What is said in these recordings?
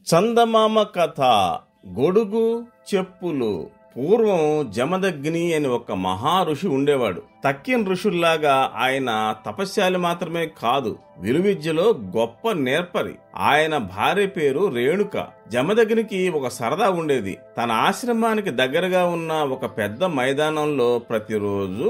చందమామ కథ. గొడుగు చెప్పులు. పూర్వం జమదగ్ని అని ఒక మహా ఋషి ఉండేవాడు. తక్కిన ఋషుల్లాగా ఆయన తపస్యాలు మాత్రమే కాదు, విలువిద్యలో గొప్ప నేర్పరి. ఆయన భార్య పేరు రేణుక. జమదగ్నికి ఒక సరదా ఉండేది. తన ఆశ్రమానికి దగ్గరగా ఉన్న ఒక పెద్ద మైదానంలో ప్రతిరోజు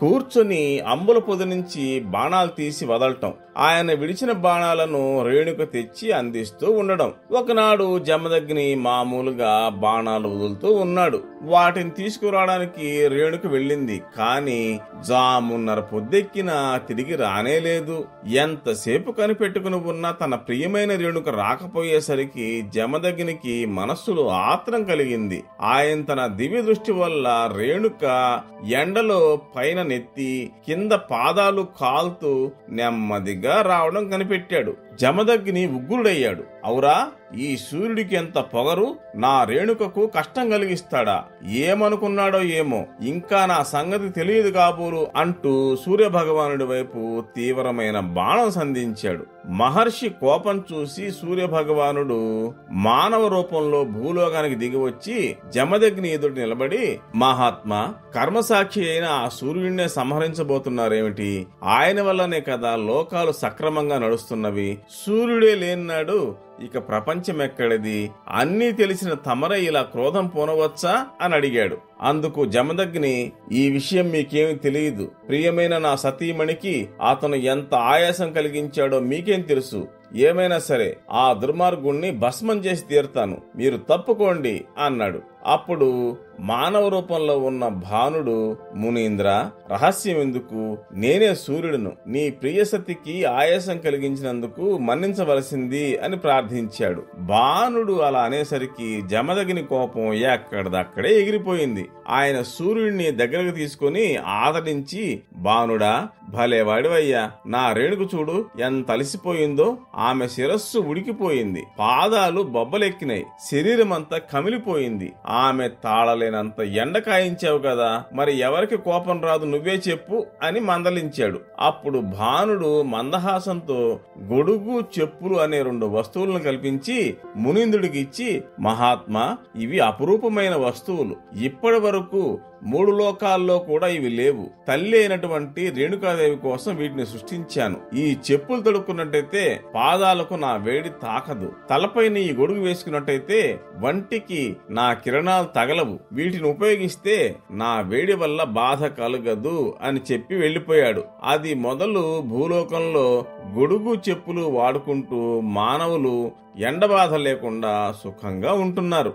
కూర్చొని అంబుల పొద నుంచి బాణాలు తీసి వదలటం. ఆయన విడిచిన బాణాలను రేణుక తెచ్చి అందిస్తూ ఉండడం. ఒకనాడు జమదగ్ని మామూలుగా బాణాలు వదులుతూ ఉన్నాడు. వాటిని తీసుకురావడానికి రేణుక వెళ్ళింది. కాని జామున్నర పొద్దెక్కినా తిరిగి రానేలేదు. ఎంతసేపు కనిపెట్టుకుని ఉన్నా తన ప్రియమైన రేణుక రాకపోయేసరికి జమదగ్నికి మనస్సులో ఆత్రం కలిగింది. ఆయన తన దివ్య దృష్టి వల్ల రేణుక ఎండలో పైన నెత్తి కింద పాదాలు కాల్తూ నెమ్మదిగా రావడం కనిపెట్టాడు. జమదగ్ని ఉగ్రుడయ్యాడు. అవురా, ఈ సూర్యుడికి ఎంత పొగరు! నా రేణుకకు కష్టం కలిగిస్తాడా? ఏమనుకున్నాడో ఏమో, ఇంకా నా సంగతి తెలియదు కాబోలు అంటూ సూర్యభగవానుడి వైపు తీవ్రమైన బాణం సంధించాడు. మహర్షి కోపం చూసి సూర్యభగవానుడు మానవ రూపంలో భూలోకానికి దిగివచ్చి జమదగ్ని ఎదుటి నిలబడి, మహాత్మా, కర్మసాక్షి అయిన ఆ సూర్యుడినే సంహరించబోతున్నారేమిటి? ఆయన వల్లనే కదా లోకాలు సక్రమంగా నడుస్తున్నవి. సూర్యుడే లేనినాడు ఇక ప్రపంచమెక్కడిది? అన్నీ తెలిసిన తమరే ఇలా క్రోధం పోనవచ్చా అని అడిగాడు. అందుకు జమదగ్ని, ఈ విషయం మీకేమి తెలియదు. ప్రియమైన నా సతీమణికి అతను ఎంత ఆయాసం కలిగించాడో మీకేం తెలుసు? ఏమైనా సరే ఆ దుర్మార్గుణ్ణి భస్మం చేసి తీరుతాను, మీరు తప్పుకోండి అన్నాడు. అప్పుడు మానవ రూపంలో ఉన్న భానుడు, మునీంద్ర, రహస్యం ఎందుకు? నేనే సూర్యుడును. నీ ప్రియసతికి ఆయాసం కలిగించినందుకు మన్నించవలసింది అని ప్రార్థించాడు. భానుడు అలా అనేసరికి జమదగ్ని కోపం ఎక్కడదక్కడే ఎగిరిపోయింది. ఆయన సూర్యుడిని దగ్గరకు తీసుకుని ఆదరించి, భానుడా, భలేవాడివయ్యా, నా రేణుకు చూడు ఎంత అలసిపోయిందో. ఆమె శిరస్సు ఉడికిపోయింది, పాదాలు బొబ్బలెక్కినాయి, శరీరమంతా కమిలిపోయింది. ఆమె తాళలేనంత ఎండ కాయించావు కదా, మరి ఎవరికి కోపం రాదు నువ్వే చెప్పు అని మందలించాడు. అప్పుడు భానుడు మందహాసంతో గొడుగు చెప్పులు అనే 2 వస్తువులను కల్పించి మునీంద్రుడికి ఇచ్చి, మహాత్మా, ఇవి అపురూపమైన వస్తువులు. ఇప్పటి వరకు 3 లోకాల్లో కూడా ఇవి లేవు. తల్లి అయినటువంటి రేణుకాదేవి కోసం వీటిని సృష్టించాను. ఈ చెప్పులు తొడుక్కున్నట్టయితే పాదాలకు నా వేడి తాకదు. తలపైన ఈ గొడుగు వేసుకున్నట్టయితే వంటికి నా కిరణాలు తగలవు. వీటిని ఉపయోగిస్తే నా వేడి వల్ల బాధ కలగదు అని చెప్పి వెళ్లిపోయాడు. అది మొదలు భూలోకంలో గొడుగు చెప్పులు వాడుకుంటూ మానవులు ఎండబాధ లేకుండా సుఖంగా ఉంటున్నారు.